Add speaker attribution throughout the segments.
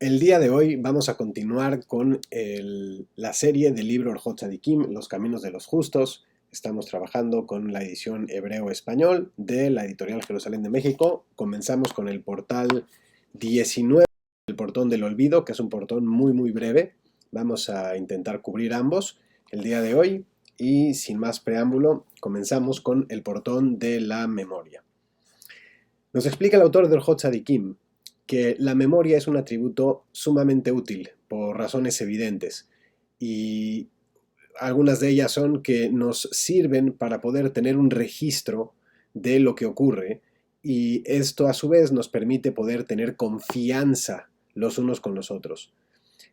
Speaker 1: El día de hoy vamos a continuar con la serie del libro Orjot Tzadikim, Los Caminos de los Justos. Estamos trabajando con la edición hebreo-español de la editorial Jerusalén de México. Comenzamos con el portal 19, el portón del olvido, que es un portón muy breve. Vamos a intentar cubrir ambos el día de hoy y sin más preámbulo, comenzamos con el portón de la memoria. Nos explica el autor de Orjot Tzadikim que la memoria es un atributo sumamente útil por razones evidentes y algunas de ellas son que nos sirven para poder tener un registro de lo que ocurre y esto a su vez nos permite poder tener confianza los unos con los otros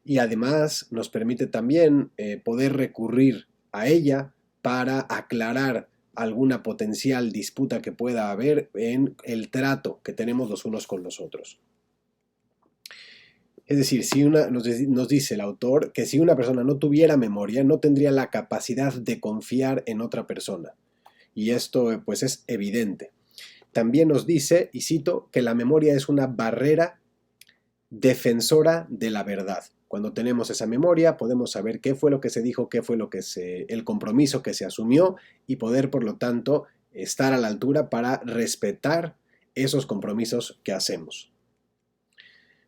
Speaker 1: y además nos permite también poder recurrir a ella para aclarar alguna potencial disputa que pueda haber en el trato que tenemos los unos con los otros. Es decir, nos dice el autor que si una persona no tuviera memoria, no tendría la capacidad de confiar en otra persona. Y esto pues es evidente. También nos dice, y cito, que la memoria es una barrera defensora de la verdad. Cuando tenemos esa memoria, podemos saber qué fue lo que se dijo, qué fue el compromiso que se asumió y poder, por lo tanto, estar a la altura para respetar esos compromisos que hacemos.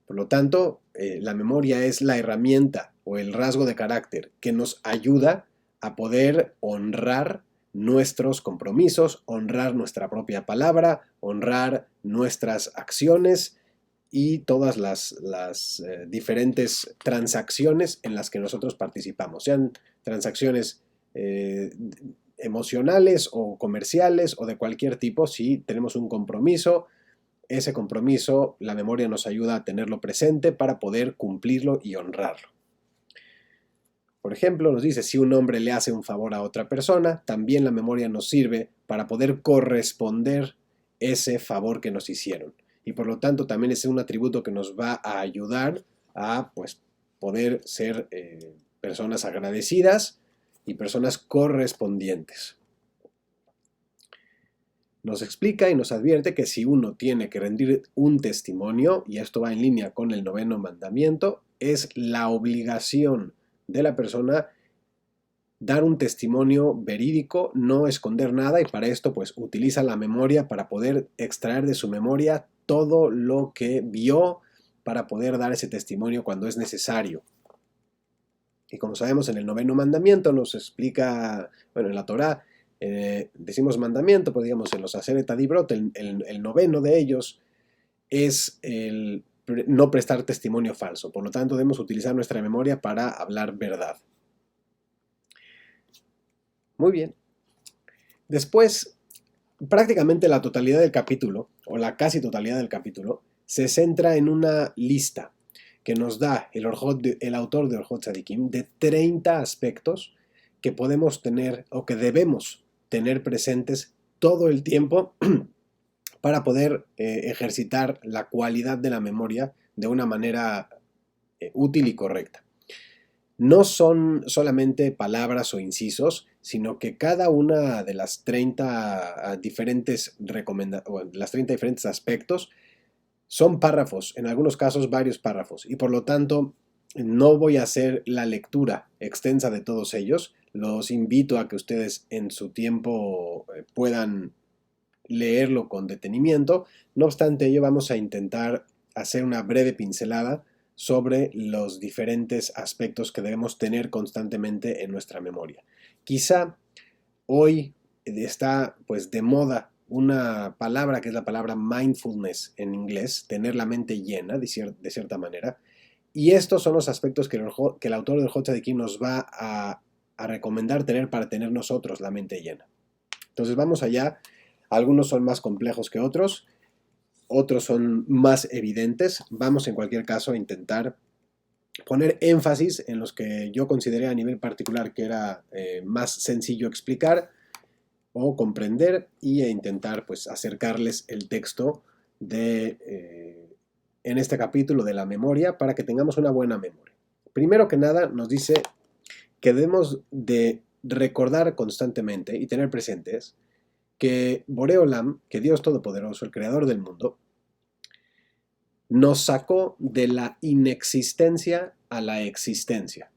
Speaker 1: Por lo tanto, la memoria es la herramienta o el rasgo de carácter que nos ayuda a poder honrar nuestros compromisos, honrar nuestra propia palabra, honrar nuestras acciones y todas las diferentes transacciones en las que nosotros participamos, sean transacciones emocionales o comerciales o de cualquier tipo. Si tenemos un compromiso, ese compromiso, la memoria nos ayuda a tenerlo presente para poder cumplirlo y honrarlo. Por ejemplo, nos dice, si un hombre le hace un favor a otra persona, también la memoria nos sirve para poder corresponder ese favor que nos hicieron. Y por lo tanto también es un atributo que nos va a ayudar a poder ser personas agradecidas y personas correspondientes. Nos explica y nos advierte que si uno tiene que rendir un testimonio, y esto va en línea con el 9º mandamiento, es la obligación de la persona dar un testimonio verídico, no esconder nada, y para esto pues utiliza la memoria para poder extraer de su memoria todo lo que vio para poder dar ese testimonio cuando es necesario. Y como sabemos, en el 9º mandamiento nos explica, en la Torá, decimos mandamiento, pues digamos en los Aseret Adibrot, el 9º de ellos es el no prestar testimonio falso. Por lo tanto, debemos utilizar nuestra memoria para hablar verdad. Muy bien. Después, prácticamente la totalidad del capítulo, o la casi totalidad del capítulo, se centra en una lista que nos da el autor de Orjot Tzadikim de 30 aspectos que podemos tener o que debemos tener presentes todo el tiempo para poder ejercitar la cualidad de la memoria de una manera útil y correcta. No son solamente palabras o incisos, sino que cada una de las 30 diferentes aspectos son párrafos, en algunos casos varios párrafos, y por lo tanto no voy a hacer la lectura extensa de todos ellos. Los invito a que ustedes en su tiempo puedan leerlo con detenimiento. No obstante ello, vamos a intentar hacer una breve pincelada sobre los diferentes aspectos que debemos tener constantemente en nuestra memoria. Quizá hoy está de moda una palabra que es la palabra mindfulness en inglés, tener la mente llena de cierta manera, y estos son los aspectos que el autor del Orjot Tzadikim nos va a recomendar tener para tener nosotros la mente llena. Entonces vamos allá. Algunos son más complejos que otros son más evidentes. Vamos en cualquier caso a intentar poner énfasis en los que yo consideré a nivel particular que era más sencillo explicar o comprender e intentar acercarles el texto en este capítulo de la memoria para que tengamos una buena memoria. Primero que nada nos dice que debemos de recordar constantemente y tener presentes que Boré Olam, que Dios Todopoderoso, el Creador del mundo, nos sacó de la inexistencia a la existencia.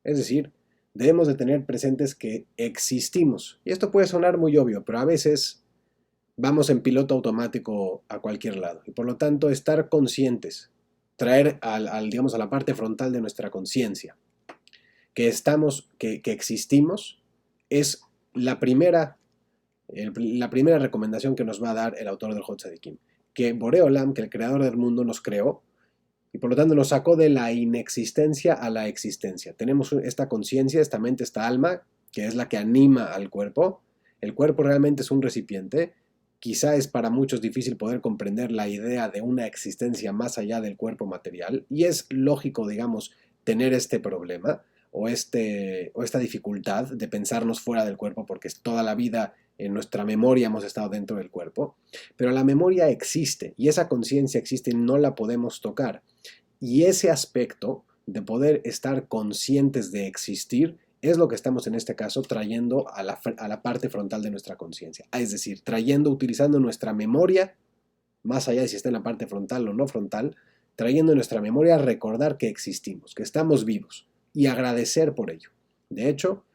Speaker 1: Es decir, debemos de tener presentes que existimos. Y esto puede sonar muy obvio, pero a veces vamos en piloto automático a cualquier lado. Y por lo tanto, estar conscientes, traer digamos, a la parte frontal de nuestra conciencia, que existimos, es la primera recomendación que nos va a dar el autor del Hot Sadikim. Que Boreolam, que el creador del mundo, nos creó y por lo tanto nos sacó de la inexistencia a la existencia. Tenemos esta conciencia, esta mente, esta alma, que es la que anima al cuerpo. El cuerpo realmente es un recipiente. Quizá es para muchos difícil poder comprender la idea de una existencia más allá del cuerpo material. Y es lógico, digamos, tener este problema o esta dificultad de pensarnos fuera del cuerpo porque toda la vida en nuestra memoria hemos estado dentro del cuerpo. Pero la memoria existe y esa conciencia existe y no la podemos tocar. Y ese aspecto de poder estar conscientes de existir es lo que estamos en este caso trayendo a la parte frontal de nuestra conciencia. Es decir, utilizando nuestra memoria, más allá de si está en la parte frontal o no frontal, trayendo en nuestra memoria recordar que existimos, que estamos vivos y agradecer por ello. De hecho,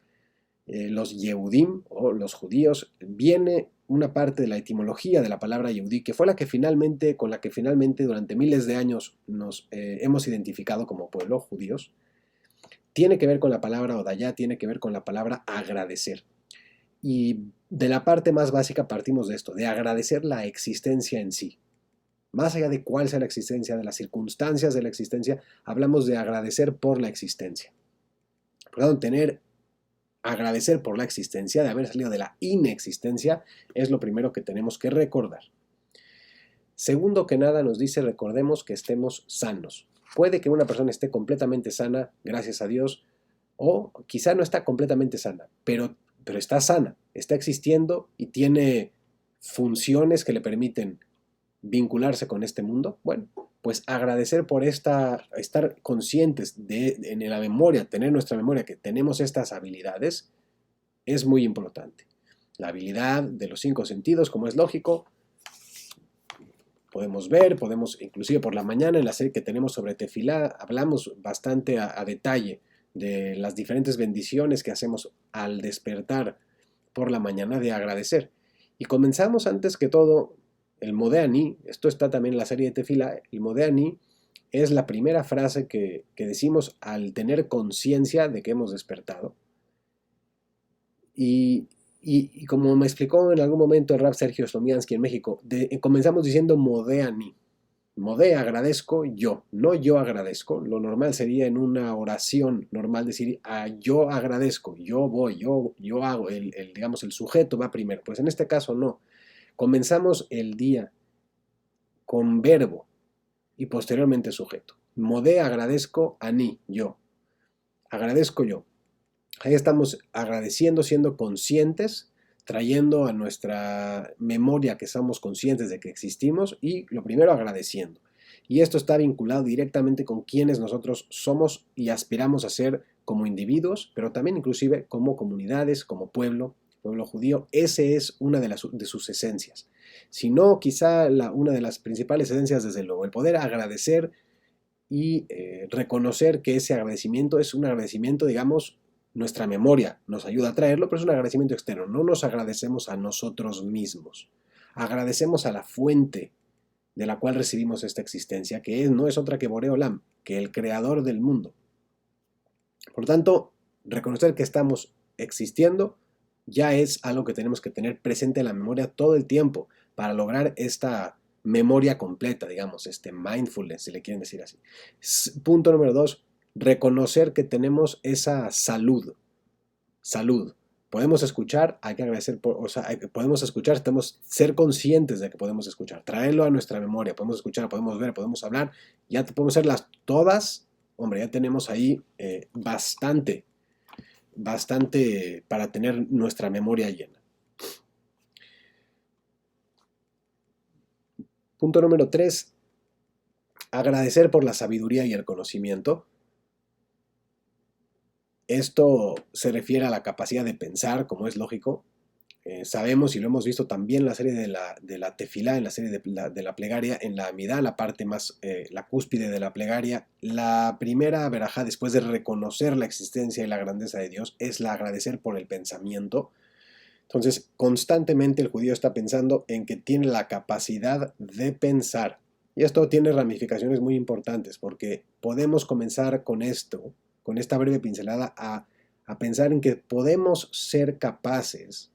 Speaker 1: los Yehudim o los judíos, viene una parte de la etimología de la palabra Yehudí, que fue con la que finalmente durante miles de años nos hemos identificado como pueblo judíos, tiene que ver con la palabra Odayá, tiene que ver con la palabra agradecer. Y de la parte más básica partimos de esto, de agradecer la existencia en sí. Más allá de cuál sea la existencia, de las circunstancias de la existencia, hablamos de agradecer por la existencia. Por lo tanto, agradecer por la existencia, de haber salido de la inexistencia, es lo primero que tenemos que recordar. Segundo que nada nos dice, recordemos que estemos sanos. Puede que una persona esté completamente sana, gracias a Dios, o quizá no está completamente sana, pero está sana, está existiendo y tiene funciones que le permiten vincularse con este mundo. Bueno, pues agradecer por estar conscientes en la memoria, tener nuestra memoria que tenemos estas habilidades, es muy importante. La habilidad de los 5 sentidos, como es lógico, podemos ver, inclusive por la mañana en la serie que tenemos sobre Tefilá, hablamos bastante a detalle de las diferentes bendiciones que hacemos al despertar por la mañana, de agradecer. Y comenzamos antes que todo el Modéani, esto está también en la serie de Tefilá, el Modéani es la primera frase que decimos al tener conciencia de que hemos despertado. Y como me explicó en algún momento el Rab Sergio Slomiansky en México, comenzamos diciendo Modéani. Modé, agradezco yo, no yo agradezco. Lo normal sería en una oración normal decir yo agradezco, yo voy, yo hago, digamos el sujeto va primero. Pues en este caso no. Comenzamos el día con verbo y posteriormente sujeto. Modé, agradezco, ani, yo. Agradezco yo. Ahí estamos agradeciendo, siendo conscientes, trayendo a nuestra memoria que somos conscientes de que existimos y lo primero agradeciendo. Y esto está vinculado directamente con quienes nosotros somos y aspiramos a ser como individuos, pero también inclusive como comunidades, como pueblo judío. Ese es una de sus esencias. Si no, quizá una de las principales esencias, desde luego, el poder agradecer y reconocer que ese agradecimiento es un agradecimiento, digamos, nuestra memoria nos ayuda a traerlo, pero es un agradecimiento externo. No nos agradecemos a nosotros mismos. Agradecemos a la fuente de la cual recibimos esta existencia, que no es otra que Boreolam, que el creador del mundo. Por lo tanto, reconocer que estamos existiendo ya es algo que tenemos que tener presente en la memoria todo el tiempo para lograr esta memoria completa, digamos, este mindfulness, si le quieren decir así. Punto número 2, reconocer que tenemos esa salud. Podemos escuchar, hay que agradecer, podemos escuchar, ser conscientes de que podemos escuchar, traerlo a nuestra memoria, podemos escuchar, podemos ver, podemos hablar, ya podemos hacerlas todas, hombre, ya tenemos ahí bastante para tener nuestra memoria llena. Punto número 3, agradecer por la sabiduría y el conocimiento. Esto se refiere a la capacidad de pensar, como es lógico, sabemos y lo hemos visto también en la serie de la tefilá, en la serie de la plegaria, en la amidá, la parte más, la cúspide de la plegaria, la primera verajá después de reconocer la existencia y la grandeza de Dios es la agradecer por el pensamiento. Entonces, constantemente el judío está pensando en que tiene la capacidad de pensar. Y esto tiene ramificaciones muy importantes porque podemos comenzar con esto, con esta breve pincelada, a pensar en que podemos ser capaces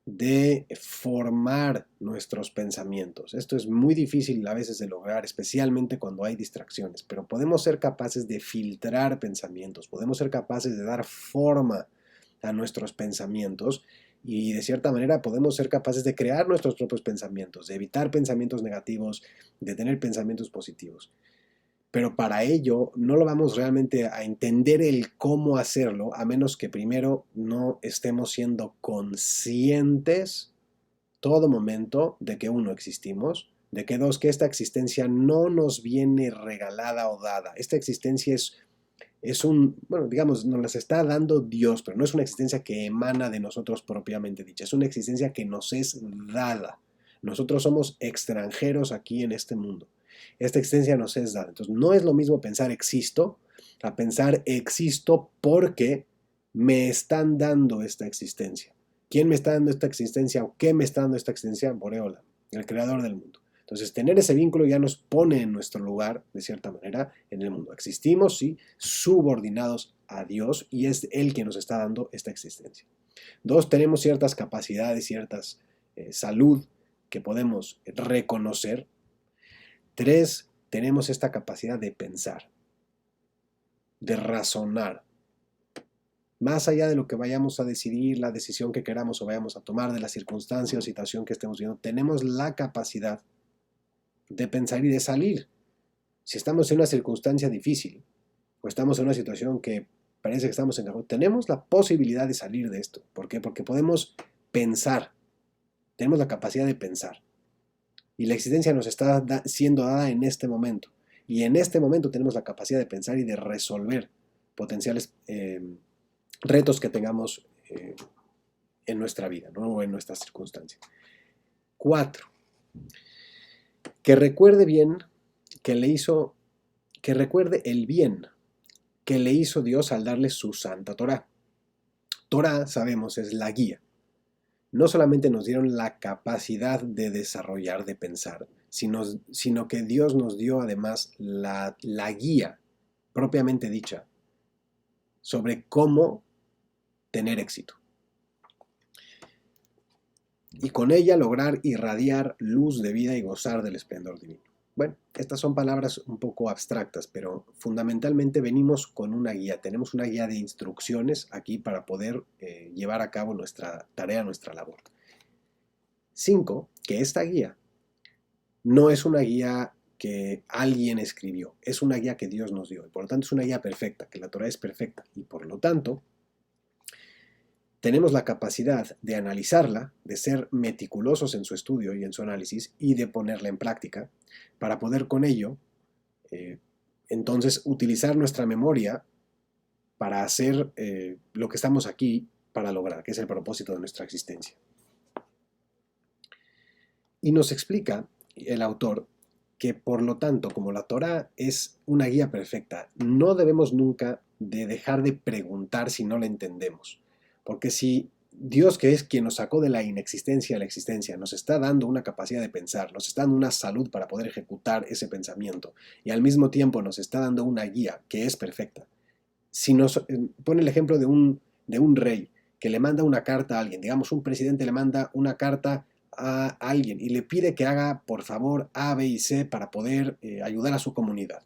Speaker 1: de formar nuestros pensamientos. Esto es muy difícil a veces de lograr, especialmente cuando hay distracciones, pero podemos ser capaces de filtrar pensamientos, podemos ser capaces de dar forma a nuestros pensamientos y de cierta manera podemos ser capaces de crear nuestros propios pensamientos, de evitar pensamientos negativos, de tener pensamientos positivos. Pero para ello no lo vamos realmente a entender el cómo hacerlo, a menos que primero no estemos siendo conscientes todo momento de que uno existimos, de que dos, que esta existencia no nos viene regalada o dada. Esta existencia bueno, digamos, nos las está dando Dios, pero no es una existencia que emana de nosotros propiamente dicha, es una existencia que nos es dada. Nosotros somos extranjeros aquí en este mundo. Esta existencia nos es dada. Entonces, no es lo mismo pensar existo a pensar existo porque me están dando esta existencia. ¿Quién me está dando esta existencia o qué me está dando esta existencia? Boreola, el creador del mundo. Entonces, tener ese vínculo ya nos pone en nuestro lugar, de cierta manera, en el mundo. Existimos, sí, subordinados a Dios y es Él quien nos está dando esta existencia. Dos, tenemos ciertas capacidades, ciertas salud que podemos reconocer. Tres, tenemos esta capacidad de pensar, de razonar. Más allá de lo que vayamos a decidir, la decisión que queramos o vayamos a tomar, de la circunstancia o situación que estemos viendo, tenemos la capacidad de pensar y de salir. Si estamos en una circunstancia difícil o estamos en una situación que parece que estamos en cajón, tenemos la posibilidad de salir de esto. ¿Por qué? Porque podemos pensar, tenemos la capacidad de pensar. Y la existencia nos está siendo dada en este momento. Y en este momento tenemos la capacidad de pensar y de resolver potenciales retos que tengamos en nuestra vida, ¿no? O en nuestras circunstancias. 4. Que recuerde bien que recuerde el bien que le hizo Dios al darle su santa Torá. Torá, sabemos, es la guía. No solamente nos dieron la capacidad de desarrollar, de pensar, sino que Dios nos dio además la guía propiamente dicha sobre cómo tener éxito. Y con ella lograr irradiar luz de vida y gozar del esplendor divino. Bueno, estas son palabras un poco abstractas, pero fundamentalmente venimos con una guía. Tenemos una guía de instrucciones aquí para poder llevar a cabo nuestra tarea, nuestra labor. 5. Que esta guía no es una guía que alguien escribió, es una guía que Dios nos dio. Y por lo tanto es una guía perfecta, que la Torá es perfecta. Y por lo tanto tenemos la capacidad de analizarla, de ser meticulosos en su estudio y en su análisis y de ponerla en práctica para poder con ello, entonces, utilizar nuestra memoria para hacer lo que estamos aquí para lograr, que es el propósito de nuestra existencia. Y nos explica el autor que por lo tanto, como la Torá es una guía perfecta, no debemos nunca de dejar de preguntar si no la entendemos. Porque si Dios, que es quien nos sacó de la inexistencia a la existencia, nos está dando una capacidad de pensar, nos está dando una salud para poder ejecutar ese pensamiento y al mismo tiempo nos está dando una guía que es perfecta. Si nos pone el ejemplo de un rey que le manda una carta a alguien, digamos un presidente le manda una carta a alguien y le pide que haga por favor A, B y C para poder ayudar a su comunidad.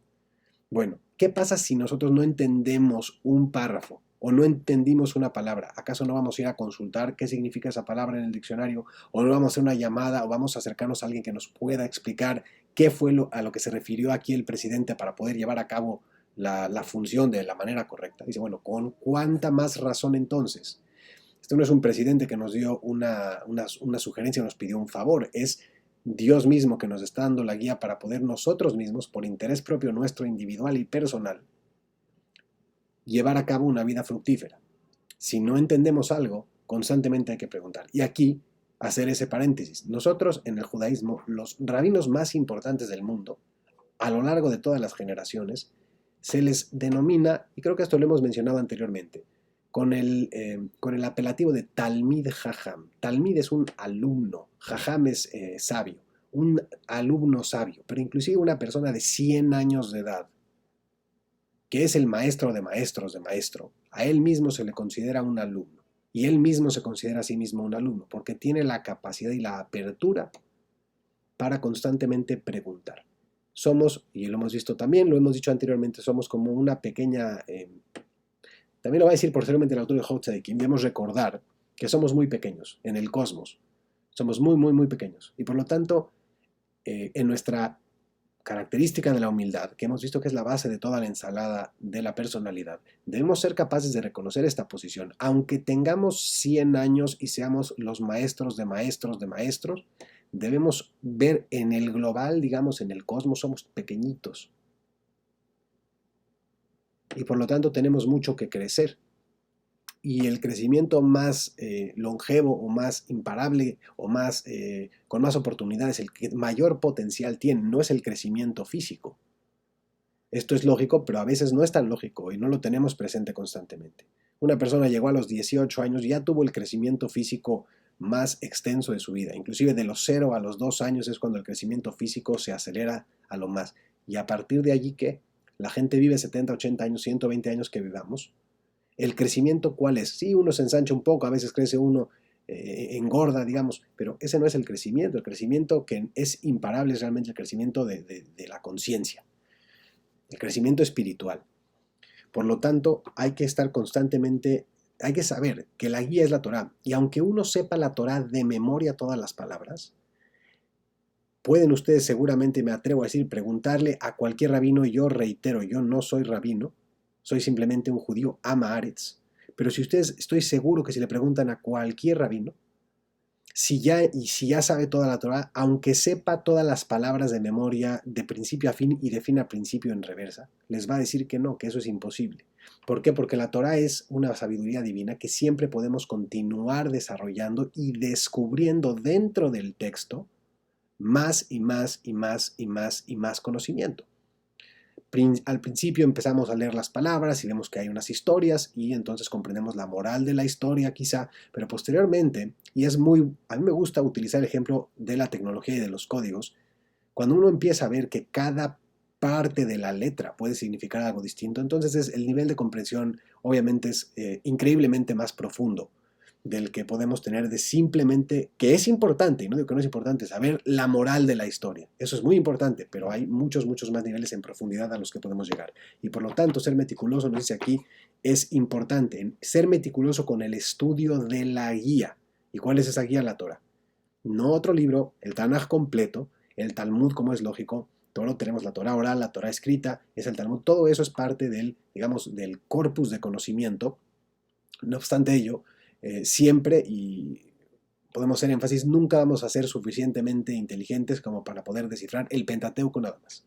Speaker 1: Bueno, ¿qué pasa si nosotros no entendemos un párrafo o no entendimos una palabra? ¿Acaso no vamos a ir a consultar qué significa esa palabra en el diccionario? ¿O no vamos a hacer una llamada o vamos a acercarnos a alguien que nos pueda explicar qué fue a lo que se refirió aquí el presidente para poder llevar a cabo la función de la manera correcta? Dice, bueno, ¿con cuánta más razón entonces? Este no es un presidente que nos dio una sugerencia, nos pidió un favor, es Dios mismo que nos está dando la guía para poder nosotros mismos, por interés propio nuestro, individual y personal, llevar a cabo una vida fructífera. Si no entendemos algo, constantemente hay que preguntar. Y aquí, hacer ese paréntesis. Nosotros en el judaísmo, los rabinos más importantes del mundo, a lo largo de todas las generaciones, se les denomina, y creo que esto lo hemos mencionado anteriormente, con el apelativo de Talmid Jajam. Talmid es un alumno, Jajam es sabio, un alumno sabio, pero inclusive una persona de 100 años de edad, que es el maestro de maestros de maestro, a él mismo se le considera un alumno, y él mismo se considera a sí mismo un alumno, porque tiene la capacidad y la apertura para constantemente preguntar. Somos, y lo hemos visto también, lo hemos dicho anteriormente, somos como una pequeña... también lo va a decir posteriormente el autor de Hotzedekim, debemos recordar que somos muy pequeños en el cosmos. Somos muy, muy, muy pequeños. Y por lo tanto, en nuestra característica de la humildad, que hemos visto que es la base de toda la ensalada de la personalidad, debemos ser capaces de reconocer esta posición. Aunque tengamos 100 años y seamos los maestros de maestros de maestros, debemos ver en el global, digamos, en el cosmos, somos pequeñitos. Y por lo tanto tenemos mucho que crecer. Y el crecimiento más longevo o más imparable o más, con más oportunidades, el que mayor potencial tiene, no es el crecimiento físico. Esto es lógico, pero a veces no es tan lógico y no lo tenemos presente constantemente. Una persona llegó a los 18 años y ya tuvo el crecimiento físico más extenso de su vida. Inclusive de los 0 a los 2 años es cuando el crecimiento físico se acelera a lo más. Y a partir de allí, ¿qué? La gente vive 70, 80 años, 120 años que vivamos. ¿El crecimiento cuál es? Sí, uno se ensancha un poco, a veces crece uno, engorda, digamos, pero ese no es el crecimiento que es imparable es realmente el crecimiento de la conciencia, el crecimiento espiritual. Por lo tanto, hay que estar constantemente, hay que saber que la guía es la Torá, y aunque uno sepa la Torá de memoria todas las palabras, pueden ustedes seguramente, me atrevo a decir, preguntarle a cualquier rabino, y yo reitero, yo no soy rabino, soy simplemente un judío ama Aretz. Pero si ustedes, estoy seguro que si le preguntan a cualquier rabino, si ya sabe toda la Torah, aunque sepa todas las palabras de memoria de principio a fin y de fin a principio en reversa, les va a decir que no, que eso es imposible. ¿Por qué? Porque la Torah es una sabiduría divina que siempre podemos continuar desarrollando y descubriendo dentro del texto más y más y más y más y más conocimiento. Al principio empezamos a leer las palabras y vemos que hay unas historias y entonces comprendemos la moral de la historia quizá, pero posteriormente, a mí me gusta utilizar el ejemplo de la tecnología y de los códigos, cuando uno empieza a ver que cada parte de la letra puede significar algo distinto, entonces el nivel de comprensión obviamente es increíblemente más profundo del que podemos tener de simplemente, que es importante, y no digo que no es importante, saber la moral de la historia. Eso es muy importante, pero hay muchos, muchos más niveles en profundidad a los que podemos llegar. Y por lo tanto, ser meticuloso, nos dice aquí, es importante. Ser meticuloso con el estudio de la guía. ¿Y cuál es esa guía? La Torah. No otro libro, el Tanaj completo, el Talmud, como es lógico, todo lo tenemos, la Torah oral, la Torah escrita, es el Talmud, todo eso es parte del, digamos, del corpus de conocimiento. No obstante ello, siempre, y podemos hacer énfasis, nunca vamos a ser suficientemente inteligentes como para poder descifrar el Pentateuco nada más.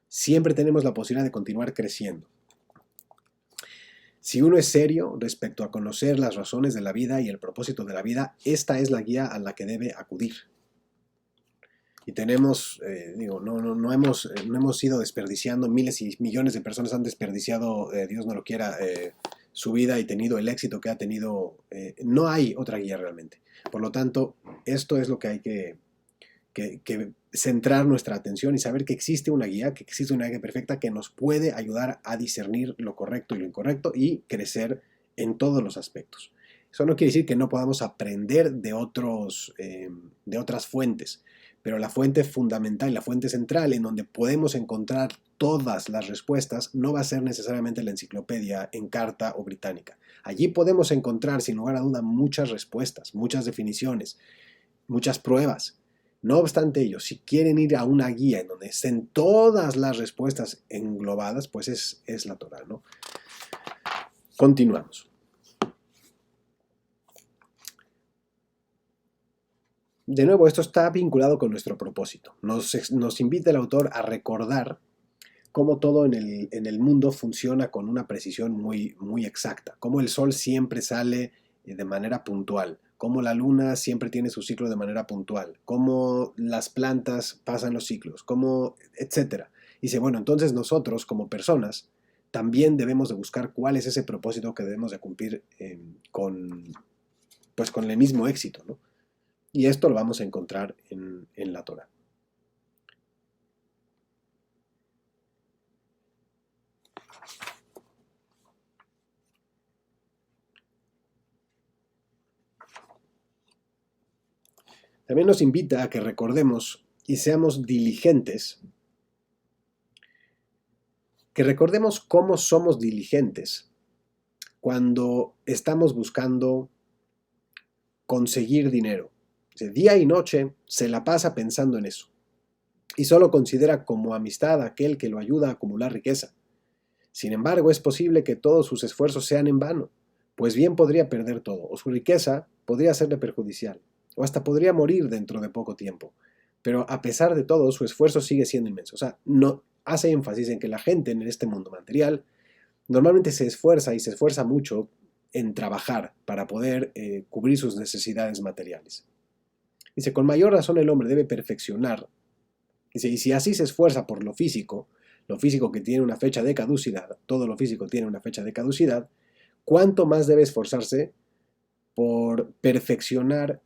Speaker 1: Siempre tenemos la posibilidad de continuar creciendo. Si uno es serio respecto a conocer las razones de la vida y el propósito de la vida, esta es la guía a la que debe acudir. Y tenemos, no hemos ido desperdiciando, miles y millones de personas han desperdiciado, Dios no lo quiera, su vida y tenido el éxito que ha tenido. No hay otra guía realmente. Por lo tanto, esto es lo que hay que centrar nuestra atención y saber que existe una guía perfecta que nos puede ayudar a discernir lo correcto y lo incorrecto y crecer en todos los aspectos. Eso no quiere decir que no podamos aprender de otras fuentes, pero la fuente fundamental, la fuente central en donde podemos encontrar todas las respuestas no va a ser necesariamente la enciclopedia Encarta o británica. Allí podemos encontrar sin lugar a duda muchas respuestas, muchas definiciones, muchas pruebas. No obstante ello, si quieren ir a una guía en donde estén todas las respuestas englobadas, pues es la Torah, ¿no? Continuamos. De nuevo, esto está vinculado con nuestro propósito. Nos invita el autor a recordar cómo todo en el mundo funciona con una precisión muy, muy exacta. Cómo el sol siempre sale de manera puntual, cómo la luna siempre tiene su ciclo de manera puntual, cómo las plantas pasan los ciclos, cómo, etcétera. Y dice, bueno, entonces nosotros como personas también debemos de buscar cuál es ese propósito que debemos de cumplir pues con el mismo éxito, ¿no? Y esto lo vamos a encontrar en la Torá. También nos invita a que recordemos y seamos diligentes, que recordemos cómo somos diligentes cuando estamos buscando conseguir dinero. Día y noche se la pasa pensando en eso y solo considera como amistad a aquel que lo ayuda a acumular riqueza. Sin embargo, es posible que todos sus esfuerzos sean en vano, pues bien podría perder todo, o su riqueza podría serle perjudicial, o hasta podría morir dentro de poco tiempo. Pero a pesar de todo, su esfuerzo sigue siendo inmenso. O sea, no hace énfasis en que la gente en este mundo material normalmente se esfuerza y se esfuerza mucho en trabajar para poder cubrir sus necesidades materiales. Dice, con mayor razón el hombre debe perfeccionar. Dice, y si así se esfuerza por lo físico que tiene una fecha de caducidad, todo lo físico tiene una fecha de caducidad, ¿cuánto más debe esforzarse por perfeccionar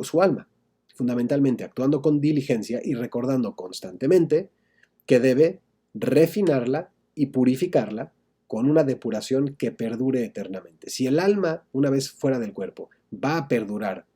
Speaker 1: su alma? Fundamentalmente actuando con diligencia y recordando constantemente que debe refinarla y purificarla con una depuración que perdure eternamente. Si el alma, una vez fuera del cuerpo, va a perdurar,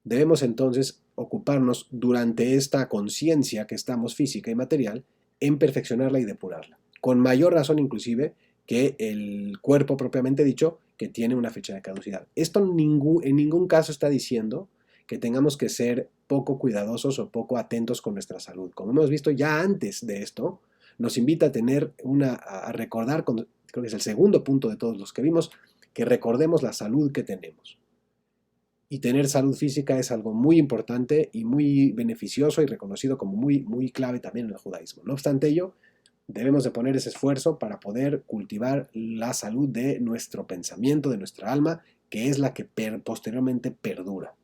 Speaker 1: debemos entonces ocuparnos durante esta conciencia que estamos física y material en perfeccionarla y depurarla. Con mayor razón inclusive que el cuerpo propiamente dicho, que tiene una fecha de caducidad. Esto en ningún caso está diciendo que tengamos que ser poco cuidadosos o poco atentos con nuestra salud. Como hemos visto ya antes de esto, nos invita a recordar, creo que es el segundo punto de todos los que vimos, que recordemos la salud que tenemos. Y tener salud física es algo muy importante y muy beneficioso y reconocido como muy, muy clave también en el judaísmo. No obstante ello, debemos de poner ese esfuerzo para poder cultivar la salud de nuestro pensamiento, de nuestra alma, que es la que posteriormente perdura.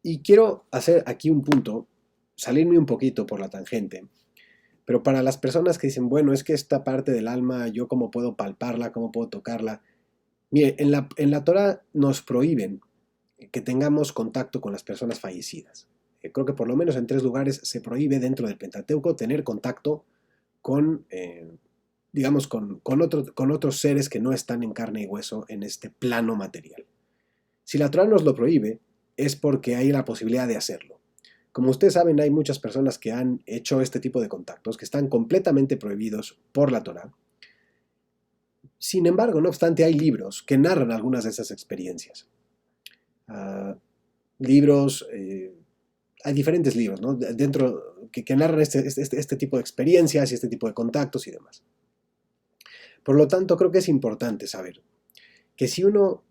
Speaker 1: Y quiero hacer aquí un punto, salirme un poquito por la tangente, pero para las personas que dicen, bueno, es que esta parte del alma, yo cómo puedo palparla, cómo puedo tocarla. Mire, en la Torah nos prohíben que tengamos contacto con las personas fallecidas. Creo que por lo menos en 3 lugares se prohíbe dentro del Pentateuco tener contacto con, digamos, con otros seres que no están en carne y hueso en este plano material. Si la Torah nos lo prohíbe, es porque hay la posibilidad de hacerlo. Como ustedes saben, hay muchas personas que han hecho este tipo de contactos, que están completamente prohibidos por la Torah. Sin embargo, no obstante, hay libros que narran algunas de esas experiencias. Libros, hay diferentes libros, ¿no? Dentro que narran este tipo de experiencias y este tipo de contactos y demás. Por lo tanto, creo que es importante saber que si uno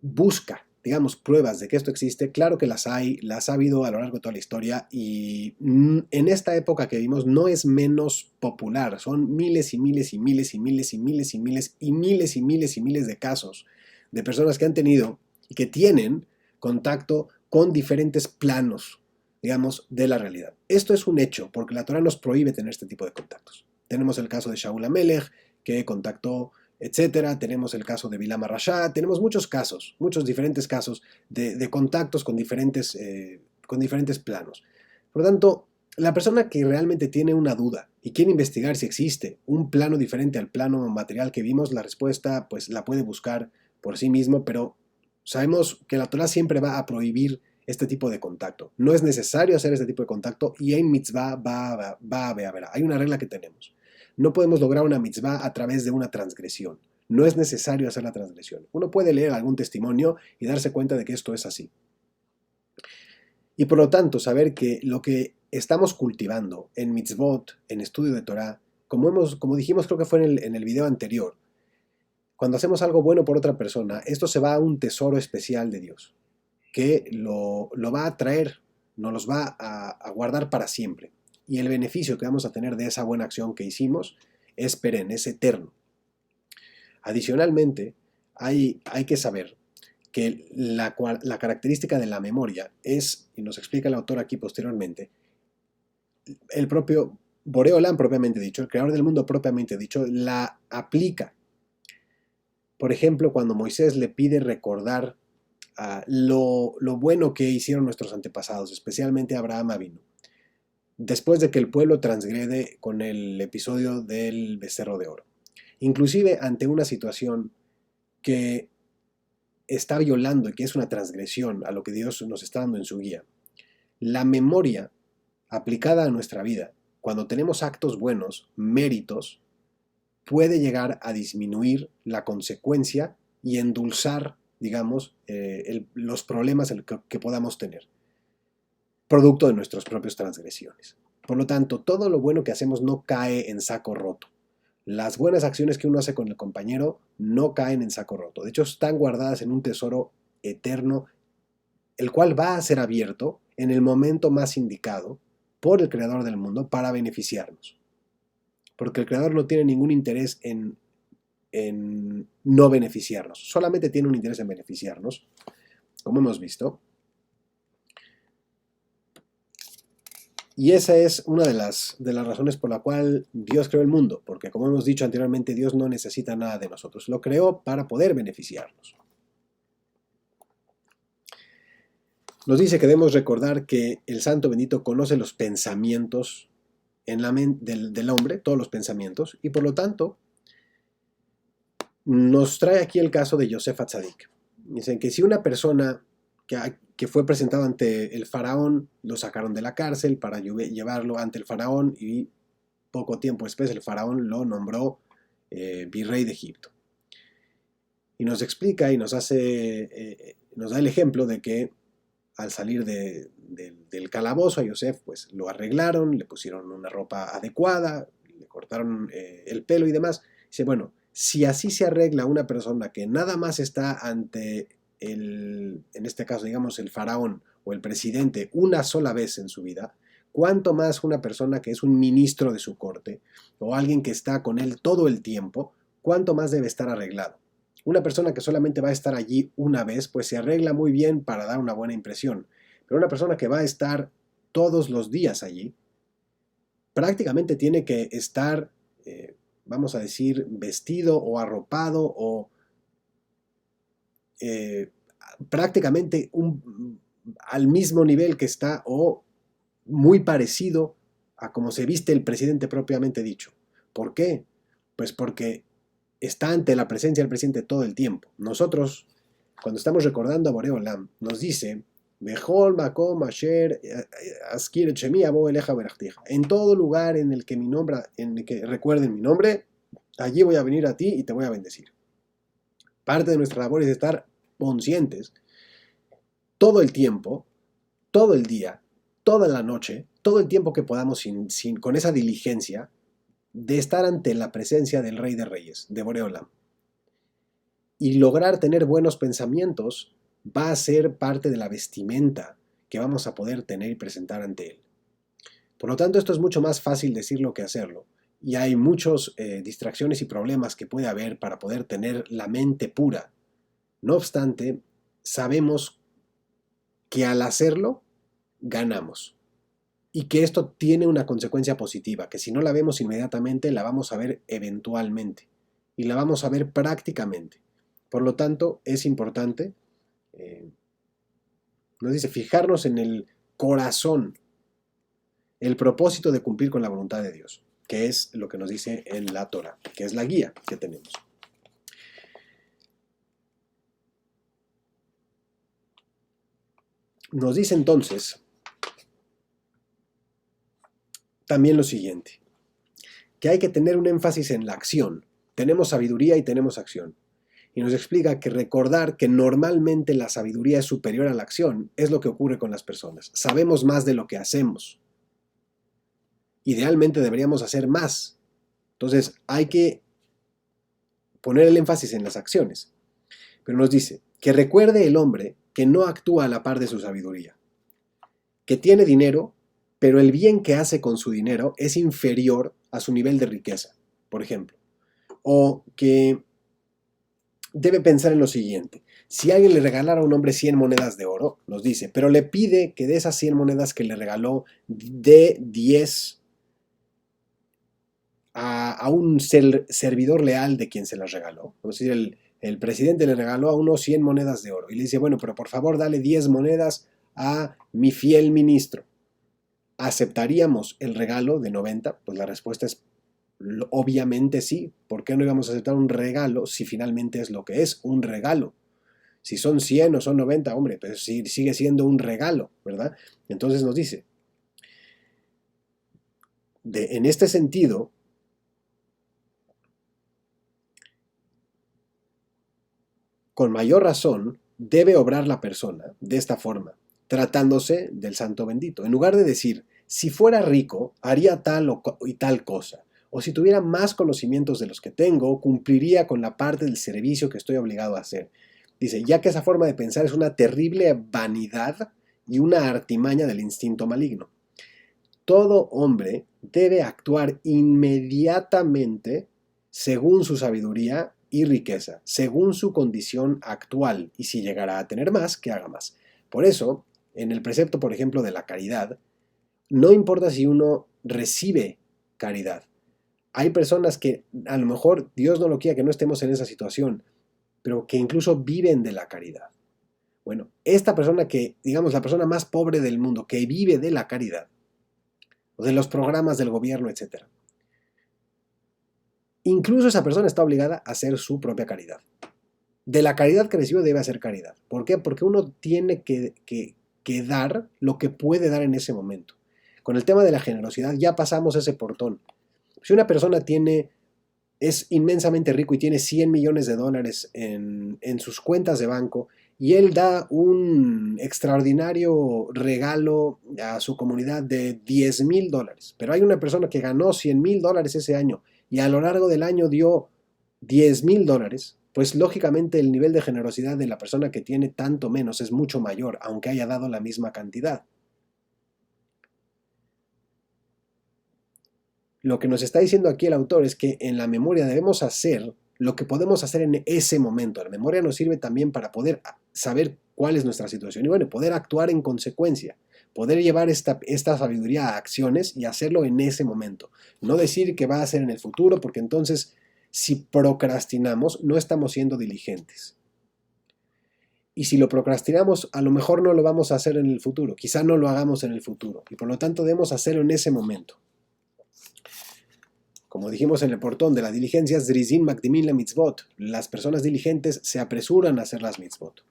Speaker 1: busca, digamos, pruebas de que esto existe, claro que las hay, las ha habido a lo largo de toda la historia y en esta época que vimos no es menos popular, son miles y miles y miles y miles y miles y miles y miles y miles y miles de casos de personas que han tenido y que tienen contacto con diferentes planos, digamos, de la realidad. Esto es un hecho porque la Torah nos prohíbe tener este tipo de contactos. Tenemos el caso de Shaul HaMelech, que contactó, etcétera. Tenemos el caso de Bilam HaRasha, tenemos muchos casos, muchos diferentes casos de contactos con diferentes planos. Por lo tanto, la persona que realmente tiene una duda y quiere investigar si existe un plano diferente al plano material que vimos, la respuesta pues la puede buscar por sí mismo, pero sabemos que la Torah siempre va a prohibir este tipo de contacto. No es necesario hacer este tipo de contacto y en mitzvah va a haber. Hay una regla que tenemos. No podemos lograr una mitzvah a través de una transgresión. No es necesario hacer la transgresión. Uno puede leer algún testimonio y darse cuenta de que esto es así. Y por lo tanto, saber que lo que estamos cultivando en mitzvot, en estudio de Torah, como dijimos, creo que fue en el video anterior, cuando hacemos algo bueno por otra persona, esto se va a un tesoro especial de Dios, que lo va a traer, nos los va a guardar para siempre. Y el beneficio que vamos a tener de esa buena acción que hicimos es perenne, es eterno. Adicionalmente, hay que saber que la característica de la memoria es, y nos explica el autor aquí posteriormente, el propio Boreolam propiamente dicho, el creador del mundo propiamente dicho, la aplica. Por ejemplo, cuando Moisés le pide recordar lo bueno que hicieron nuestros antepasados, especialmente Abraham Avinu, después de que el pueblo transgrede con el episodio del becerro de oro. Inclusive ante una situación que está violando y que es una transgresión a lo que Dios nos está dando en su guía. La memoria aplicada a nuestra vida, cuando tenemos actos buenos, méritos, puede llegar a disminuir la consecuencia y endulzar, digamos, los problemas que podamos tener, producto de nuestras propias transgresiones. Por lo tanto, todo lo bueno que hacemos no cae en saco roto. Las buenas acciones que uno hace con el compañero no caen en saco roto. De hecho, están guardadas en un tesoro eterno, el cual va a ser abierto en el momento más indicado por el Creador del mundo para beneficiarnos. Porque el Creador no tiene ningún interés en no beneficiarnos. Solamente tiene un interés en beneficiarnos, como hemos visto. Y esa es una de las razones por la cual Dios creó el mundo, porque como hemos dicho anteriormente, Dios no necesita nada de nosotros, lo creó para poder beneficiarnos. Nos dice que debemos recordar que el Santo Bendito conoce los pensamientos en la mente del hombre, todos los pensamientos, y por lo tanto nos trae aquí el caso de Yosef Atzadik. Dicen que si una persona que fue presentado ante el faraón, lo sacaron de la cárcel para llevarlo ante el faraón y poco tiempo después el faraón lo nombró virrey de Egipto. Y nos explica y nos da el ejemplo de que al salir del calabozo a Yosef, pues lo arreglaron, le pusieron una ropa adecuada, le cortaron el pelo y demás. Dice, bueno, si así se arregla una persona que nada más está ante en este caso, digamos, el faraón o el presidente una sola vez en su vida, cuánto más una persona que es un ministro de su corte o alguien que está con él todo el tiempo, cuánto más debe estar arreglado. Una persona que solamente va a estar allí una vez, pues se arregla muy bien para dar una buena impresión. Pero una persona que va a estar todos los días allí, prácticamente tiene que estar, vamos a decir, vestido o arropado o prácticamente al mismo nivel que está o muy parecido a como se viste el presidente propiamente dicho. ¿Por qué? Pues porque está ante la presencia del presidente todo el tiempo. Nosotros, cuando estamos recordando a Boreolam, nos dice, en todo lugar en el que mi nombre, en el que recuerden mi nombre, allí voy a venir a ti y te voy a bendecir. Parte de nuestra labor es estar conscientes todo el tiempo, todo el día, toda la noche, todo el tiempo que podamos con esa diligencia de estar ante la presencia del Rey de Reyes, de Boreolam. Y lograr tener buenos pensamientos va a ser parte de la vestimenta que vamos a poder tener y presentar ante Él. Por lo tanto, esto es mucho más fácil decirlo que hacerlo. Y hay muchas distracciones y problemas que puede haber para poder tener la mente pura. No obstante, sabemos que al hacerlo, ganamos. Y que esto tiene una consecuencia positiva, que si no la vemos inmediatamente, la vamos a ver eventualmente. Y la vamos a ver prácticamente. Por lo tanto, es importante, nos dice, fijarnos en el corazón, el propósito de cumplir con la voluntad de Dios, que es lo que nos dice en la Torah, que es la guía que tenemos. Nos dice entonces también lo siguiente, que hay que tener un énfasis en la acción. Tenemos sabiduría y tenemos acción. Y nos explica que recordar que normalmente la sabiduría es superior a la acción es lo que ocurre con las personas. Sabemos más de lo que hacemos. Idealmente deberíamos hacer más. Entonces hay que poner el énfasis en las acciones. Pero nos dice que recuerde el hombre que no actúa a la par de su sabiduría, que tiene dinero, pero el bien que hace con su dinero es inferior a su nivel de riqueza, por ejemplo. O que debe pensar en lo siguiente. Si alguien le regalara a un hombre 100 monedas de oro, nos dice, pero le pide que de esas 100 monedas que le regaló, dé 10 a un servidor leal de quien se las regaló. Es decir, el presidente le regaló a uno 100 monedas de oro y le dice, bueno, pero por favor dale 10 monedas a mi fiel ministro. ¿Aceptaríamos el regalo de 90? Pues la respuesta es obviamente sí. ¿Por qué no íbamos a aceptar un regalo si finalmente es lo que es, un regalo? Si son 100 o son 90, hombre, pues sigue siendo un regalo, ¿verdad? Entonces nos dice, en este sentido, con mayor razón, debe obrar la persona de esta forma, tratándose del santo bendito. En lugar de decir, si fuera rico, haría tal y tal cosa, o si tuviera más conocimientos de los que tengo, cumpliría con la parte del servicio que estoy obligado a hacer. Dice, ya que esa forma de pensar es una terrible vanidad y una artimaña del instinto maligno. Todo hombre debe actuar inmediatamente según su sabiduría y riqueza, según su condición actual, y si llegará a tener más, que haga más. Por eso, en el precepto, por ejemplo, de la caridad, no importa si uno recibe caridad. Hay personas que a lo mejor Dios no lo quiera que no estemos en esa situación, pero que incluso viven de la caridad. Bueno, esta persona que, digamos, la persona más pobre del mundo, que vive de la caridad, o de los programas del gobierno, etc. Incluso esa persona está obligada a hacer su propia caridad. De la caridad que recibe debe hacer caridad. ¿Por qué? Porque uno tiene que dar lo que puede dar en ese momento. Con el tema de la generosidad ya pasamos ese portón. Si una persona es inmensamente rico y tiene 100 millones de dólares en sus cuentas de banco y él da un extraordinario regalo a su comunidad de 10,000 dólares, pero hay una persona que ganó 100,000 dólares ese año y a lo largo del año dio 10,000 dólares, pues lógicamente el nivel de generosidad de la persona que tiene tanto menos es mucho mayor, aunque haya dado la misma cantidad. Lo que nos está diciendo aquí el autor es que en la memoria debemos hacer lo que podemos hacer en ese momento. La memoria nos sirve también para poder saber cuál es nuestra situación y bueno, poder actuar en consecuencia, poder llevar esta sabiduría a acciones y hacerlo en ese momento. No decir que va a ser en el futuro, porque entonces si procrastinamos no estamos siendo diligentes. Y si lo procrastinamos, a lo mejor no lo vamos a hacer en el futuro, quizá no lo hagamos en el futuro y por lo tanto debemos hacerlo en ese momento. Como dijimos en el portón de la diligencia, Zrizin Makdimin la mitzvot. Las personas diligentes se apresuran a hacer las mitzvot.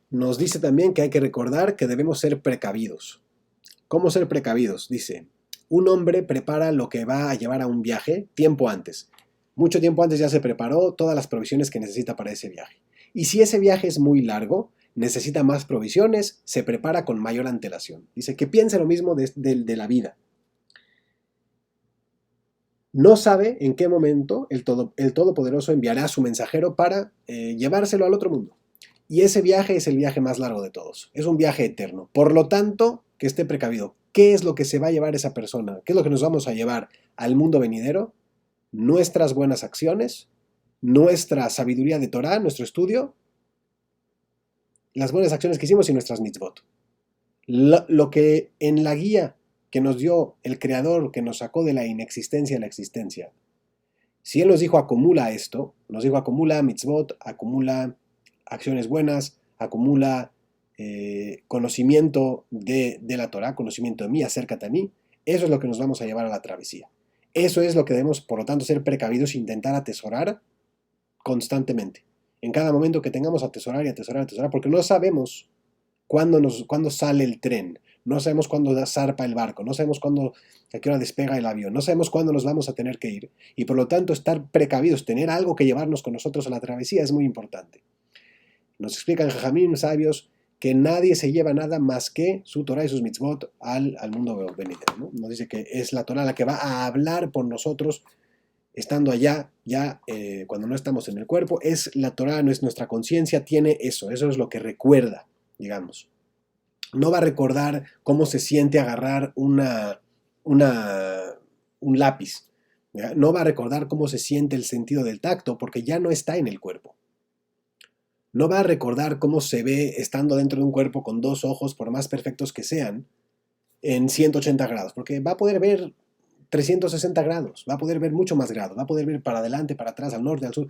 Speaker 1: Nos dice también que hay que recordar que debemos ser precavidos. ¿Cómo ser precavidos? Dice, un hombre prepara lo que va a llevar a un viaje tiempo antes. Mucho tiempo antes ya se preparó todas las provisiones que necesita para ese viaje. Y si ese viaje es muy largo, necesita más provisiones, se prepara con mayor antelación. Dice que piense lo mismo de la vida. No sabe en qué momento el Todopoderoso enviará a su mensajero para llevárselo al otro mundo. Y ese viaje es el viaje más largo de todos. Es un viaje eterno. Por lo tanto, que esté precavido. ¿Qué es lo que se va a llevar esa persona? ¿Qué es lo que nos vamos a llevar al mundo venidero? Nuestras buenas acciones, nuestra sabiduría de Torah, nuestro estudio, las buenas acciones que hicimos y nuestras mitzvot. Lo que en la guía que nos dio el Creador, que nos sacó de la inexistencia a la existencia, si Él nos dijo acumula esto, nos dijo acumula mitzvot, acumula acciones buenas, acumula conocimiento de la Torah, conocimiento de mí, acércate a mí, eso es lo que nos vamos a llevar a la travesía. Eso es lo que debemos, por lo tanto, ser precavidos e intentar atesorar constantemente. En cada momento que tengamos atesorar y atesorar, atesorar, porque no sabemos cuándo sale el tren, no sabemos cuándo zarpa el barco, no sabemos a qué hora despega el avión, no sabemos cuándo nos vamos a tener que ir. Y por lo tanto, estar precavidos, tener algo que llevarnos con nosotros a la travesía es muy importante. Nos explican Jajamim sabios que nadie se lleva nada más que su Torah y sus mitzvot al mundo venidero, ¿no? Nos dice que es la Torah la que va a hablar por nosotros estando allá, ya cuando no estamos en el cuerpo, es la Torah, no es nuestra conciencia, tiene eso es lo que recuerda, digamos. No va a recordar cómo se siente agarrar una, un lápiz, ¿ya? No va a recordar cómo se siente el sentido del tacto, porque ya no está en el cuerpo. No va a recordar cómo se ve estando dentro de un cuerpo con dos ojos, por más perfectos que sean, en 180 grados, porque va a poder ver 360 grados, va a poder ver mucho más grados, va a poder ver para adelante, para atrás, al norte, al sur.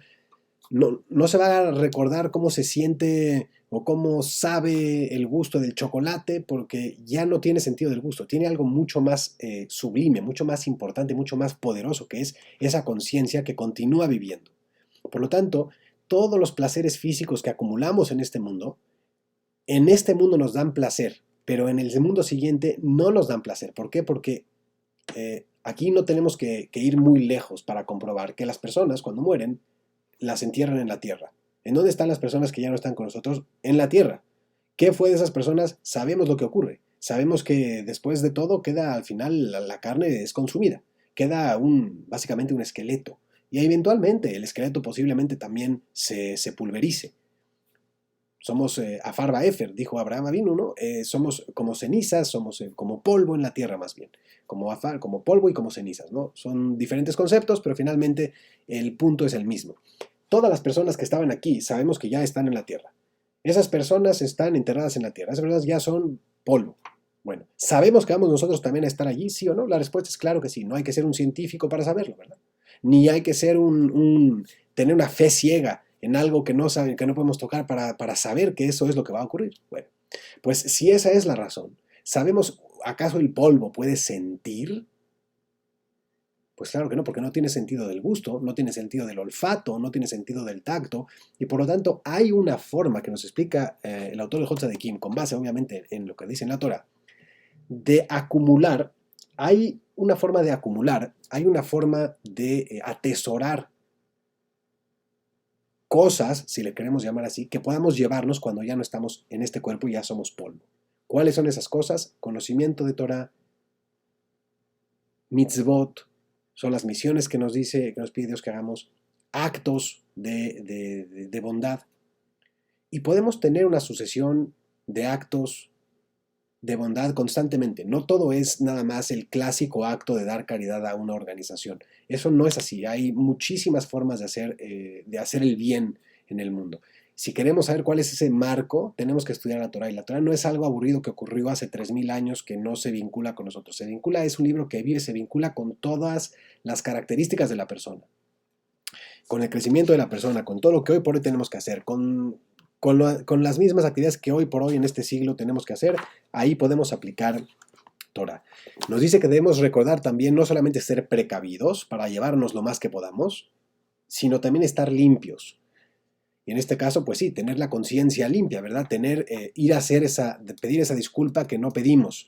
Speaker 1: No se va a recordar cómo se siente o cómo sabe el gusto del chocolate, porque ya no tiene sentido del gusto, tiene algo mucho más sublime, mucho más importante, mucho más poderoso, que es esa conciencia que continúa viviendo. Por lo tanto, todos los placeres físicos que acumulamos en este mundo nos dan placer, pero en el mundo siguiente no nos dan placer. ¿Por qué? Porque aquí no tenemos que ir muy lejos para comprobar que las personas cuando mueren las entierran en la tierra. ¿En dónde están las personas que ya no están con nosotros? En la tierra. ¿Qué fue de esas personas? Sabemos lo que ocurre. Sabemos que después de todo queda al final la carne es consumida. Queda básicamente un esqueleto. Y eventualmente el esqueleto posiblemente también se pulverice. Somos Afar Baefer, dijo Abraham Avinu, ¿no? Somos como cenizas, somos como polvo en la tierra más bien. Como Afar, como polvo y como cenizas, ¿no? Son diferentes conceptos, pero finalmente el punto es el mismo. Todas las personas que estaban aquí sabemos que ya están en la tierra. Esas personas están enterradas en la tierra. Esas personas ya son polvo. Bueno, ¿sabemos que vamos nosotros también a estar allí, sí o no? La respuesta es claro que sí. No hay que ser un científico para saberlo, ¿verdad? Ni hay que ser tener una fe ciega en algo que no saben, que no podemos tocar para saber que eso es lo que va a ocurrir. Bueno, pues si esa es la razón, ¿sabemos acaso el polvo puede sentir? Pues claro que no, porque no tiene sentido del gusto, no tiene sentido del olfato, no tiene sentido del tacto, y por lo tanto hay una forma que nos explica el autor de Hotzadekim, con base obviamente en lo que dice en la Torah, de acumular. Hay una forma de acumular, hay una forma de atesorar cosas, si le queremos llamar así, que podamos llevarnos cuando ya no estamos en este cuerpo y ya somos polvo. ¿Cuáles son esas cosas? Conocimiento de Torah, mitzvot, son las misiones que nos dice, que nos pide Dios que hagamos, actos de bondad. Y podemos tener una sucesión de actos de bondad constantemente. No todo es nada más el clásico acto de dar caridad a una organización. Eso no es así. Hay muchísimas formas de hacer el bien en el mundo. Si queremos saber cuál es ese marco, tenemos que estudiar la Torah. Y la Torah no es algo aburrido que ocurrió hace 3000 años que no se vincula con nosotros. Se vincula, es un libro que vive, se vincula con todas las características de la persona, con el crecimiento de la persona, con todo lo que hoy por hoy tenemos que hacer, con las mismas actividades que hoy por hoy en este siglo tenemos que hacer. Ahí podemos aplicar Torah. Nos dice que debemos recordar también no solamente ser precavidos para llevarnos lo más que podamos, sino también estar limpios. Y en este caso, pues sí, tener la conciencia limpia, ¿verdad? Ir a hacer pedir esa disculpa que no pedimos,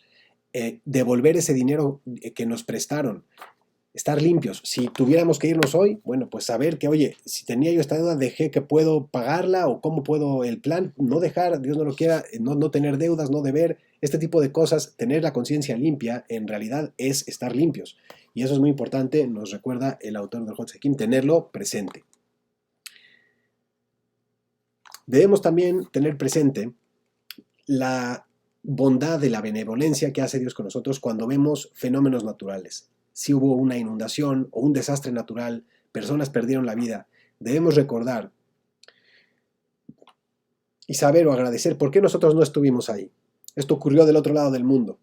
Speaker 1: devolver ese dinero que nos prestaron, estar limpios. Si tuviéramos que irnos hoy, bueno, pues saber que, oye, si tenía yo esta deuda, dejé que puedo pagarla o cómo puedo el plan, no dejar, Dios no lo quiera, no tener deudas, no deber, este tipo de cosas, tener la conciencia limpia, en realidad es estar limpios. Y eso es muy importante, nos recuerda el autor del Hotzekim, tenerlo presente. Debemos también tener presente la bondad de la benevolencia que hace Dios con nosotros cuando vemos fenómenos naturales. Si hubo una inundación o un desastre natural, personas perdieron la vida, debemos recordar y saber o agradecer por qué nosotros no estuvimos ahí. Esto ocurrió del otro lado del mundo.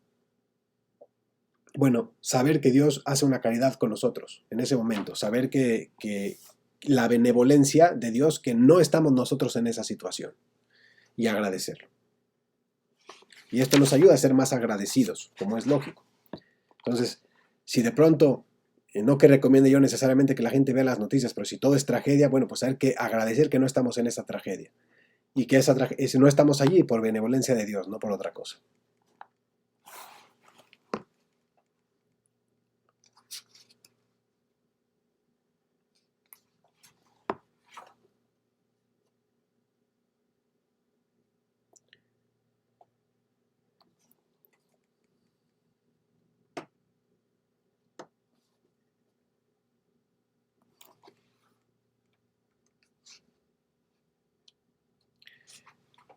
Speaker 1: Bueno, saber que Dios hace una caridad con nosotros en ese momento, saber que la benevolencia de Dios, que no estamos nosotros en esa situación, y agradecerlo. Y esto nos ayuda a ser más agradecidos, como es lógico. Entonces, si de pronto, no que recomiende yo necesariamente que la gente vea las noticias, pero si todo es tragedia, bueno, pues hay que agradecer que no estamos en esa tragedia. Y que no estamos allí por benevolencia de Dios, no por otra cosa.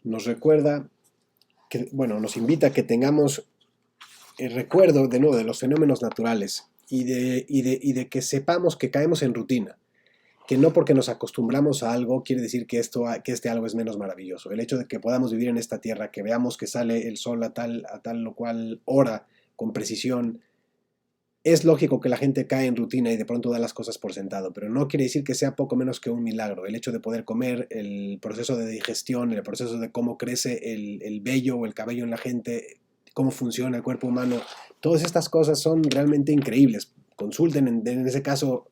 Speaker 1: nos recuerda, nos invita a que tengamos el recuerdo de nuevo de los fenómenos naturales y de que sepamos que caemos en rutina, que no porque nos acostumbramos a algo quiere decir que este algo es menos maravilloso. El hecho de que podamos vivir en esta tierra, que veamos que sale el sol a tal o cual hora con precisión, es lógico que la gente cae en rutina y de pronto da las cosas por sentado, pero no quiere decir que sea poco menos que un milagro. El hecho de poder comer, el proceso de digestión, el proceso de cómo crece el vello o el cabello en la gente, cómo funciona el cuerpo humano, todas estas cosas son realmente increíbles. Consulten en ese caso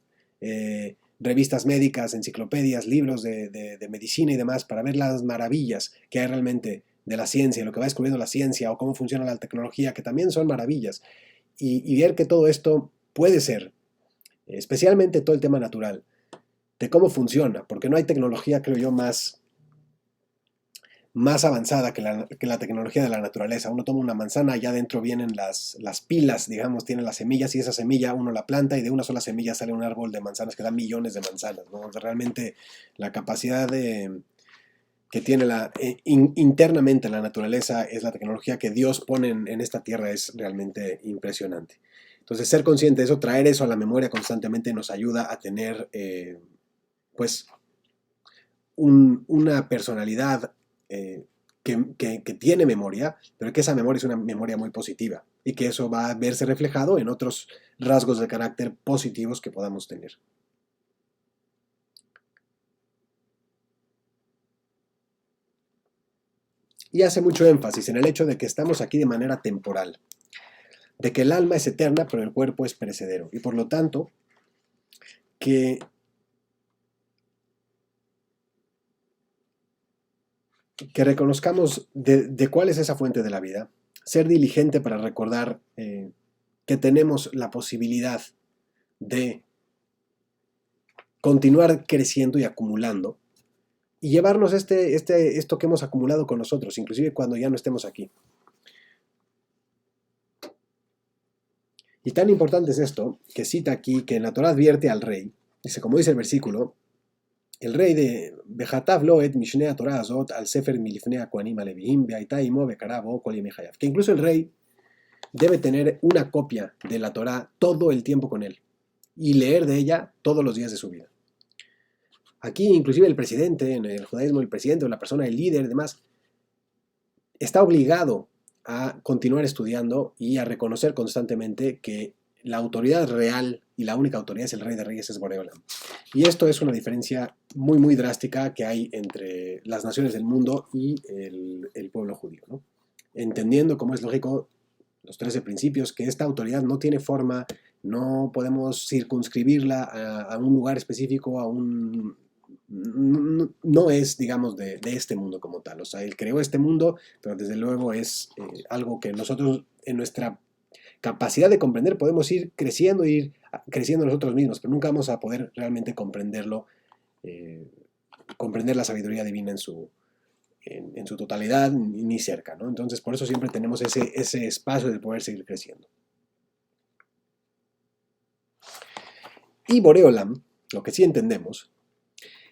Speaker 1: revistas médicas, enciclopedias, libros de medicina y demás para ver las maravillas que hay realmente de la ciencia, lo que va descubriendo la ciencia o cómo funciona la tecnología, que también son maravillas. Y ver que todo esto puede ser, especialmente todo el tema natural, de cómo funciona, porque no hay tecnología, creo yo, más avanzada que la tecnología de la naturaleza. Uno toma una manzana, allá adentro vienen las pilas, digamos, tienen las semillas, y esa semilla uno la planta y de una sola semilla sale un árbol de manzanas que da millones de manzanas, ¿no? Realmente la capacidad que tiene internamente la naturaleza es la tecnología que Dios pone en esta tierra, es realmente impresionante. Entonces, ser consciente de eso, traer eso a la memoria constantemente nos ayuda a tener, pues, una personalidad que tiene memoria, pero que esa memoria es una memoria muy positiva y que eso va a verse reflejado en otros rasgos de carácter positivos que podamos tener. Y hace mucho énfasis en el hecho de que estamos aquí de manera temporal, de que el alma es eterna, pero el cuerpo es perecedero. Y por lo tanto, que reconozcamos de cuál es esa fuente de la vida, ser diligente para recordar que tenemos la posibilidad de continuar creciendo y acumulando, y llevarnos esto que hemos acumulado con nosotros, inclusive cuando ya no estemos aquí. Y tan importante es esto, que cita aquí, que en la Torah advierte al rey, dice, como dice el versículo, el rey de Bejatav Loet Mishnea Torah Azot al Sefer Milifnea Koanim Alevihim Beaita Imo Bekarabo Kol Yemei Hayav, que incluso el rey debe tener una copia de la Torah todo el tiempo con él y leer de ella todos los días de su vida. Aquí inclusive el presidente, en el judaísmo el presidente o la persona, el líder y demás, está obligado a continuar estudiando y a reconocer constantemente que la autoridad real y la única autoridad es el Rey de Reyes, es Borei Olam. Y esto es una diferencia muy, muy drástica que hay entre las naciones del mundo y el pueblo judío, ¿no? Entendiendo, como es lógico, los 13 principios, que esta autoridad no tiene forma, no podemos circunscribirla a un lugar específico, no es, digamos, de este mundo como tal. O sea, él creó este mundo, pero desde luego es algo que nosotros, en nuestra capacidad de comprender, podemos ir creciendo nosotros mismos, pero nunca vamos a poder realmente comprenderlo, comprender la sabiduría divina en su totalidad, ni cerca, ¿no? Entonces, por eso siempre tenemos ese espacio de poder seguir creciendo. Y Borei Olam, lo que sí entendemos,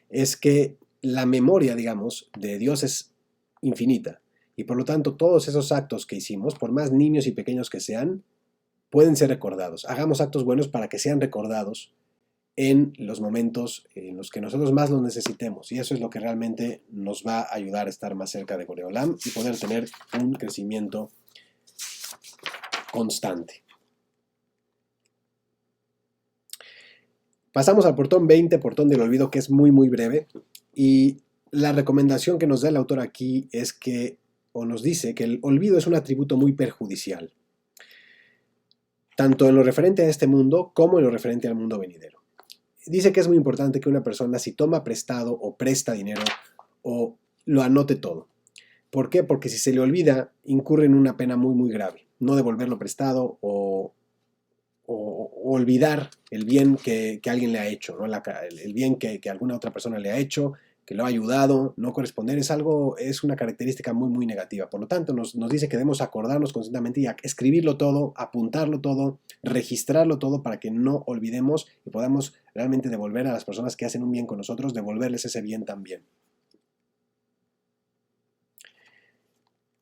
Speaker 1: es que la memoria, digamos, de Dios es infinita. Y por lo tanto, todos esos actos que hicimos, por más niños y pequeños que sean, pueden ser recordados. Hagamos actos buenos para que sean recordados en los momentos en los que nosotros más los necesitemos. Y eso es lo que realmente nos va a ayudar a estar más cerca de Borei Olam y poder tener un crecimiento constante. Pasamos al portón 20, portón del olvido, que es muy, muy breve. Y la recomendación que nos da el autor aquí es que, o nos dice, que el olvido es un atributo muy perjudicial, tanto en lo referente a este mundo como en lo referente al mundo venidero. Dice que es muy importante que una persona, si toma prestado o presta dinero, o lo anote todo. ¿Por qué? Porque si se le olvida, incurre en una pena muy, muy grave. No devolverlo prestado o olvidar el bien que alguien le ha hecho, ¿no? El bien que alguna otra persona le ha hecho, que lo ha ayudado, no corresponder, es una característica muy, muy negativa. Por lo tanto, nos dice que debemos acordarnos constantemente y escribirlo todo, apuntarlo todo, registrarlo todo para que no olvidemos y podamos realmente devolver a las personas que hacen un bien con nosotros, devolverles ese bien también.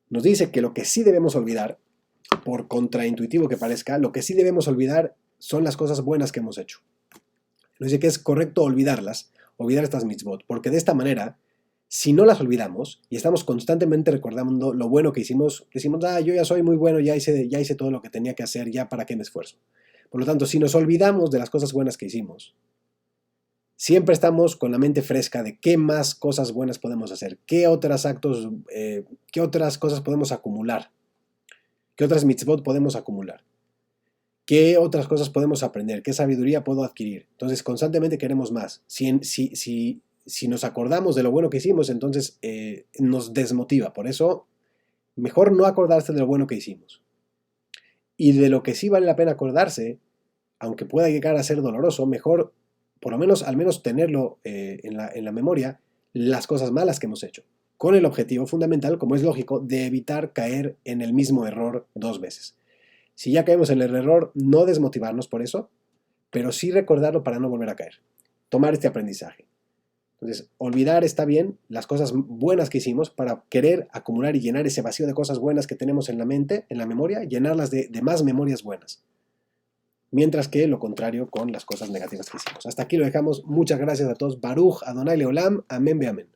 Speaker 1: nos dice que lo que sí debemos olvidar, por contraintuitivo que parezca, lo que sí debemos olvidar son las cosas buenas que hemos hecho. Nos dice que es correcto olvidarlas, olvidar estas mitzvot, porque de esta manera, si no las olvidamos y estamos constantemente recordando lo bueno que hicimos, decimos, yo ya soy muy bueno, ya hice todo lo que tenía que hacer, ya para qué me esfuerzo. Por lo tanto, si nos olvidamos de las cosas buenas que hicimos, siempre estamos con la mente fresca de qué más cosas buenas podemos hacer, qué otros actos, qué otras cosas podemos acumular, qué otras mitzvot podemos acumular, qué otras cosas podemos aprender, qué sabiduría puedo adquirir. Entonces, constantemente queremos más. Si nos acordamos de lo bueno que hicimos, entonces nos desmotiva. Por eso, mejor no acordarse de lo bueno que hicimos. Y de lo que sí vale la pena acordarse, aunque pueda llegar a ser doloroso, mejor, por lo menos, al menos tenerlo en la memoria, las cosas malas que hemos hecho. Con el objetivo fundamental, como es lógico, de evitar caer en el mismo error 2 veces. Si ya caemos en el error, no desmotivarnos por eso, pero sí recordarlo para no volver a caer. Tomar este aprendizaje. Entonces, olvidar está bien las cosas buenas que hicimos para querer acumular y llenar ese vacío de cosas buenas que tenemos en la mente, en la memoria, llenarlas de más memorias buenas. Mientras que lo contrario con las cosas negativas que hicimos. Hasta aquí lo dejamos. Muchas gracias a todos. Baruch Adonai Leolam. Amén be amén.